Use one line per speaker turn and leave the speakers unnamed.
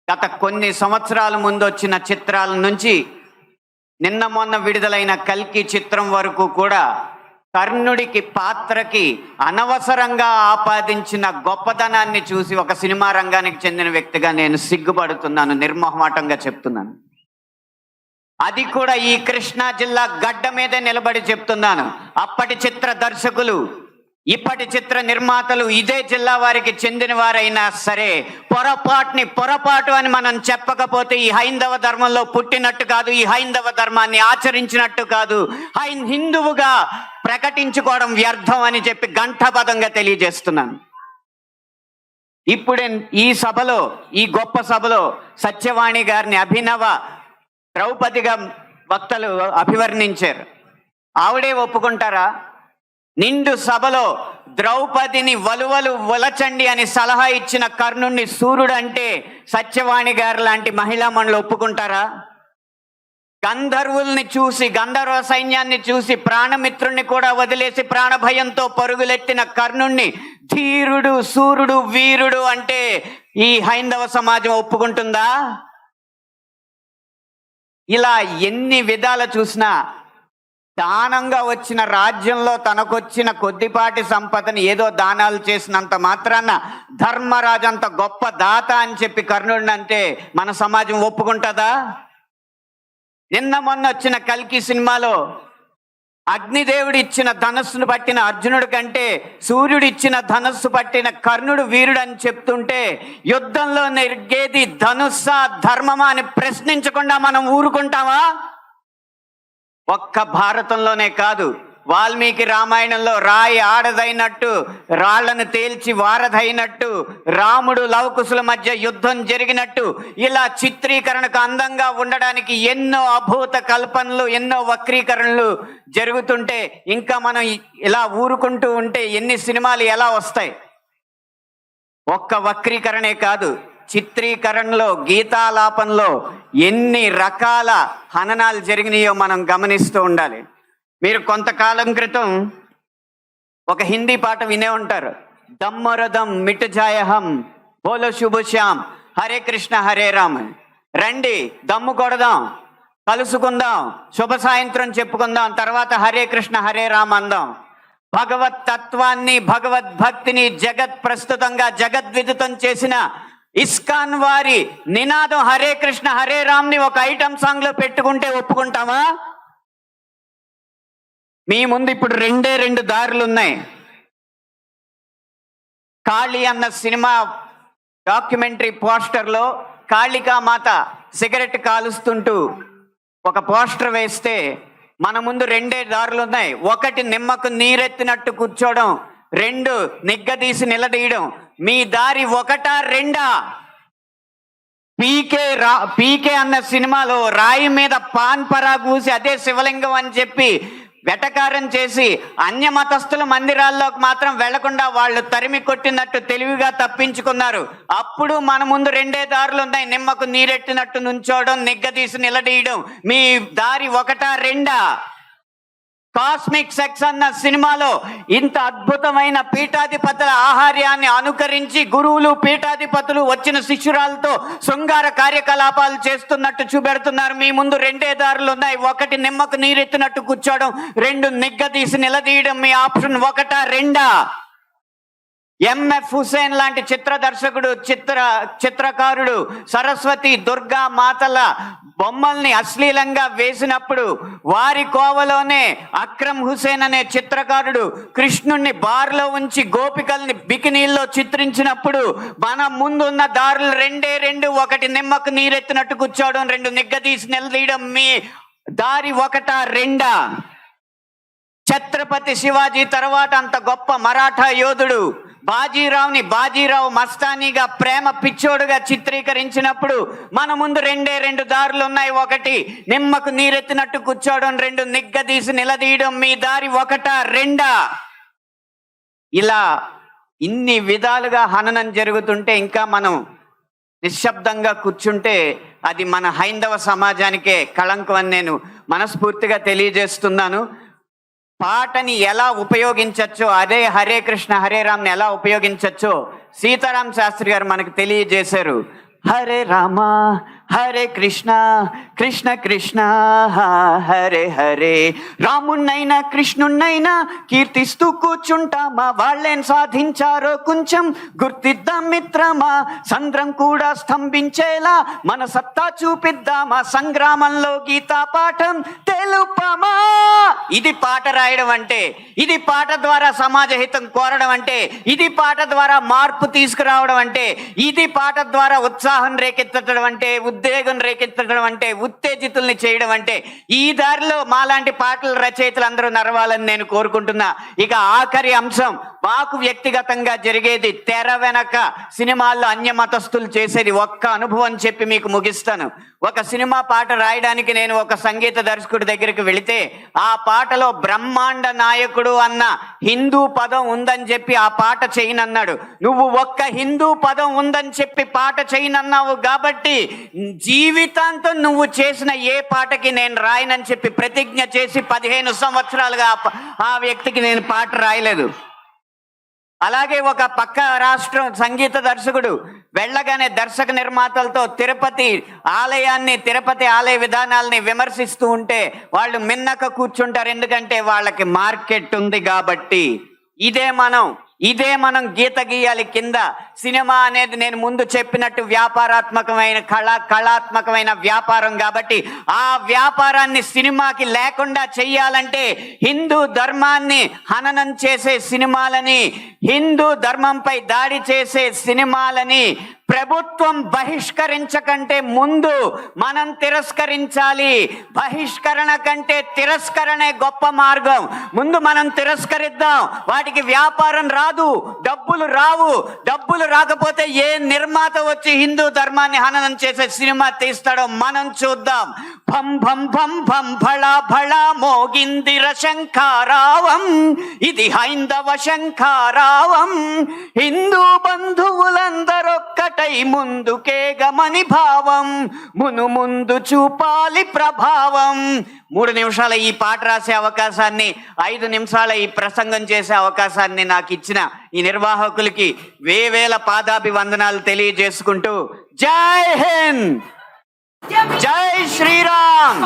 గత కొన్ని సంవత్సరాల ముందు వచ్చిన చిత్రాల నుంచి నిన్న మొన్న విడుదలైన కల్కి చిత్రం వరకు కూడా కర్ణుడికి పాత్రకి అనవసరంగా ఆపాదించిన గొప్పతనాన్ని చూసి ఒక సినిమా రంగానికి చెందిన వ్యక్తిగా నేను సిగ్గుపడుతున్నాను, నిర్మోహమాటంగా చెప్తున్నాను. అది కూడా ఈ కృష్ణా జిల్లా గడ్డ మీదే నిలబడి చెప్తున్నాను. అప్పటి చిత్ర దర్శకులు, ఇప్పటి చిత్ర నిర్మాతలు ఇదే జిల్లా వారికి చెందిన వారైనా సరే పొరపాటు అని మనం చెప్పకపోతే ఈ హైందవ ధర్మంలో పుట్టినట్టు కాదు, ఈ హైందవ ధర్మాన్ని ఆచరించినట్టు కాదు, హిందువుగా ప్రకటించుకోవడం వ్యర్థం అని చెప్పి ఘంటాపథంగా తెలియజేస్తున్నాను. ఇప్పుడే ఈ సభలో, ఈ గొప్ప సభలో సత్యవాణి గారిని అభినవ ద్రౌపదిగా వక్తలు అభివర్ణించారు. ఆవిడే ఒప్పుకుంటారా? నిండు సభలో ద్రౌపదిని వలువలు వలచండి అని సలహా ఇచ్చిన కర్ణుణ్ణి సూర్యుడు అంటే సత్యవాణి గారు లాంటి మహిళా మండలి ఒప్పుకుంటారా? గంధర్వుల్ని చూసి, గంధర్వ సైన్యాన్ని చూసి ప్రాణమిత్రుణ్ణి కూడా వదిలేసి ప్రాణభయంతో పరుగులెత్తిన కర్ణుణ్ణి ధీరుడు, సూర్యుడు, వీరుడు అంటే ఈ హైందవ సమాజం ఒప్పుకుంటుందా? ఇలా ఎన్ని విధాలు చూసినా దానంగా వచ్చిన రాజ్యంలో తనకొచ్చిన కొద్దిపాటి సంపదని ఏదో దానాలు చేసినంత మాత్రాన ధర్మరాజు అంత గొప్ప దాత అని చెప్పి కర్ణుడిని అంటే మన సమాజం ఒప్పుకుంటుందా? నిన్న మొన్న వచ్చిన కల్కి సినిమాలో అగ్నిదేవుడు ఇచ్చిన ధనస్సును పట్టిన అర్జునుడి కంటే సూర్యుడు ఇచ్చిన ధనస్సు పట్టిన కర్ణుడు వీరుడు అని చెప్తుంటే యుద్ధంలో నెగ్గేది ధనుస్సా ధర్మమా అని ప్రశ్నించకుండా మనం ఊరుకుంటామా? ఒక్క భారతంలోనే కాదు, వాల్మీకి రామాయణంలో రాయి ఆడదైనట్టు, రాళ్లను తేల్చి వారధైనట్టు, రాముడు లవకుశుల మధ్య యుద్ధం జరిగినట్టు, ఇలా చిత్రీకరణకు అందంగా ఉండడానికి ఎన్నో అభూత కల్పనలు, ఎన్నో వక్రీకరణలు జరుగుతుంటే ఇంకా మనం ఇలా ఊరుకుంటూ ఉంటే ఎన్ని సినిమాలు ఎలా వస్తాయి? ఒక్క వక్రీకరణే కాదు, చిత్రీకరణలో, గీతాలాపనలో ఎన్ని రకాల హననాలు జరిగినాయో మనం గమనిస్తూ ఉండాలి. మీరు కొంతకాలం క్రితం ఒక హిందీ పాట వినే ఉంటారు. దమ్మరదం మిట్ జాయహం బోలో శుభశ్యామ్ హరే కృష్ణ హరే రామ్. రండి దమ్ము కొడదాం, కలుసుకుందాం, శుభ సాయంత్రం చెప్పుకుందాం, తర్వాత హరే కృష్ణ హరే రామ్ అందాం. భగవత్ తత్వాన్ని, భగవద్భక్తిని జగత్ ప్రస్తుతంగా జగద్విదితం చేసిన ఇస్కాన్ వారి నినాదం హరే కృష్ణ హరే రామ్ ని ఒక ఐటమ్ సాంగ్ లో పెట్టుకుంటే ఒప్పుకుంటామా? మీ ముందు ఇప్పుడు రెండు దారులు ఉన్నాయి. కాళీ అన్న సినిమా డాక్యుమెంటరీ పోస్టర్లో కాళికామాత సిగరెట్ కాలుస్తుంటూ ఒక పోస్టర్ వేస్తే మన ముందు రెండే దారులు ఉన్నాయి. ఒకటి నిమ్మకు నీరెత్తినట్టు కూర్చోవడం, రెండు నిగ్గదీసి నిలదీయడం. మీ దారి ఒకటా రెండా? పీకే అన్న సినిమాలో రాయి మీద పాన్ పరా కూసి అదే శివలింగం అని చెప్పి వెటకారం చేసి అన్య మతస్థుల మందిరాల్లోకి మాత్రం వెళ్లకుండా వాళ్ళు తరిమి కొట్టినట్టు తెలివిగా తప్పించుకున్నారు. అప్పుడు మన ముందు రెండే దారులు ఉన్నాయి. నిమ్మకు నీరెట్టినట్టు నుంచోవడం, నిగ్గదీసి నిలదీయడం. మీ దారి ఒకటా రెండా? కాస్మిక్ సెక్స్ అన్న సినిమాలో ఇంత అద్భుతమైన పీఠాధిపతుల ఆహార్యాన్ని అనుకరించి గురువులు, పీఠాధిపతులు వచ్చిన శిష్యురాలతో శృంగార కార్యకలాపాలు చేస్తున్నట్టు చూపెడుతున్నారు. మీ ముందు రెండే దారులు ఉన్నాయి. ఒకటి నిమ్మకు నీరెత్తినట్టు కూర్చోవడం, రెండు నిగ్గదీసి నిలదీయడం. మీ ఆప్షన్ ఒకటా రెండా? ఎంఎఫ్ హుసేన్ లాంటి చిత్ర దర్శకుడు, చిత్రకారుడు సరస్వతి, దుర్గా మాతల బొమ్మల్ని అశ్లీలంగా వేసినప్పుడు వారి కోవలోనే అక్రమ్ హుసేన్ అనే చిత్రకారుడు కృష్ణుణ్ణి బార్లో ఉంచి గోపికల్ని బికినీల్లో చిత్రించినప్పుడు మన ముందున్న దారులు రెండు. ఒకటి నిమ్మకు నీరెత్తినట్టు కూర్చోవడం, రెండు నిగ్గదీసి నిలదీయడం. మీ దారి ఒకటా రెండా? ఛత్రపతి శివాజీ తర్వాత అంత గొప్ప మరాఠా యోధుడు బాజీరావుని బాజీరావు మస్తానీగా ప్రేమ పిచ్చోడుగా చిత్రీకరించినప్పుడు మన ముందు రెండు దారులు ఉన్నాయి. ఒకటి నిమ్మకు నీరెత్తినట్టు కూర్చోవడం, రెండు నిగ్గదీసి నిలదీయడం. మీ దారి ఒకటా రెండా? ఇలా ఇన్ని విధాలుగా హననం జరుగుతుంటే ఇంకా మనం నిశ్శబ్దంగా కూర్చుంటే అది మన హైందవ సమాజానికే కళంకం అని నేను మనస్ఫూర్తిగా తెలియజేస్తున్నాను. పాటని ఎలా ఉపయోగించచ్చో, అదే హరే కృష్ణ హరే రామ్ని ఎలా ఉపయోగించచ్చో సీతారాం శాస్త్రి గారు మనకు తెలియజేశారు. హరే రామ హరే కృష్ణ కృష్ణ కృష్ణ హరే హరే. రాముణ్ణైనా కృష్ణుణ్ణైనా కీర్తిస్తూ కూర్చుంటామా, వాళ్ళేం సాధించారో కొంచెం గుర్తిద్దాం మిత్రమా. సంద్రం కూడా స్తంభించేలా మన సత్తా చూపిద్దామా, సంగ్రామంలో గీతా పాఠం తెలుపమా. ఇది పాట రాయడం అంటే, ఇది పాట ద్వారా సమాజ హితం కోరడం అంటే, ఇది పాట ద్వారా మార్పు తీసుకురావడం అంటే, ఇది పాట ద్వారా ఉత్సాహం రేకెత్తడం అంటే, ఉద్వేగం రేకెత్తడం అంటే, ఉత్తేజితుల్ని చేయడం అంటే. ఈ దారిలో మాలాంటి పాటల రచయితలు అందరూ నడవాలని నేను కోరుకుంటున్నా. ఇక ఆఖరి అంశం, మాకు వ్యక్తిగతంగా జరిగేది తెర వెనక సినిమాల్లో అన్య మతస్థులు చేసేది ఒక్క అనుభవం చెప్పి మీకు ముగిస్తాను. ఒక సినిమా పాట రాయడానికి నేను ఒక సంగీత దర్శకుడి దగ్గరికి వెళితే, ఆ పాటలో బ్రహ్మాండ నాయకుడు అన్న హిందూ పదం ఉందని చెప్పి ఆ పాట చేయనన్నాడు. నువ్వు ఒక్క హిందూ పదం ఉందని చెప్పి పాట చేయనన్నావు కాబట్టి జీవితాంతం నువ్వు చేసిన ఏ పాటకి నేను రాయనని చెప్పి ప్రతిజ్ఞ చేసి 15 సంవత్సరాలుగా ఆ వ్యక్తికి నేను పాట రాయలేదు. అలాగే ఒక పక్క రాష్ట్రం సంగీత దర్శకుడు వెళ్ళగానే దర్శక నిర్మాతలతో తిరుపతి ఆలయ విధానాలని విమర్శిస్తూ ఉంటే వాళ్ళు మిన్నక కూర్చుంటారు, ఎందుకంటే వాళ్ళకి మార్కెట్ ఉంది కాబట్టి. ఇదే మనం గీత గీయాలి కింద. సినిమా అనేది నేను ముందు చెప్పినట్టు వ్యాపారాత్మకమైన కళాత్మకమైన వ్యాపారం కాబట్టి ఆ వ్యాపారాన్ని సినిమాకి లేకుండా చెయ్యాలంటే హిందూ ధర్మాన్ని హననం చేసే సినిమాలని, హిందూ ధర్మంపై దాడి చేసే సినిమాలని ప్రభుత్వం బహిష్కరించకంటే ముందు మనం తిరస్కరించాలి. బహిష్కరణ కంటే తిరస్కరణే గొప్ప మార్గం. ముందు మనం తిరస్కరిద్దాం. వాటికి వ్యాపారం రాదు, డబ్బులు రావు. డబ్బులు రాకపోతే ఏ నిర్మాత వచ్చి హిందూ ధర్మాన్ని హననం చేసే సినిమా తీస్తాడో మనం చూద్దాం. భం భం భం భం భళా భళా మోగిందిర శంఖారావం, ఇది హైందవ శంఖారావం. హిందూ బంధువులందరొక్కటై ముందుకే గమని భావం, ముందు చూపాలి ప్రభావం. 3 నిమిషాల ఈ పాట రాసే అవకాశాన్ని, 5 నిమిషాల ఈ ప్రసంగం చేసే అవకాశాన్ని నాకు ఇచ్చిన ఈ నిర్వాహకులకి వేవేల పాదాభివందనాలు తెలియజేసుకుంటూ జై హింద్, జై శ్రీరామ్.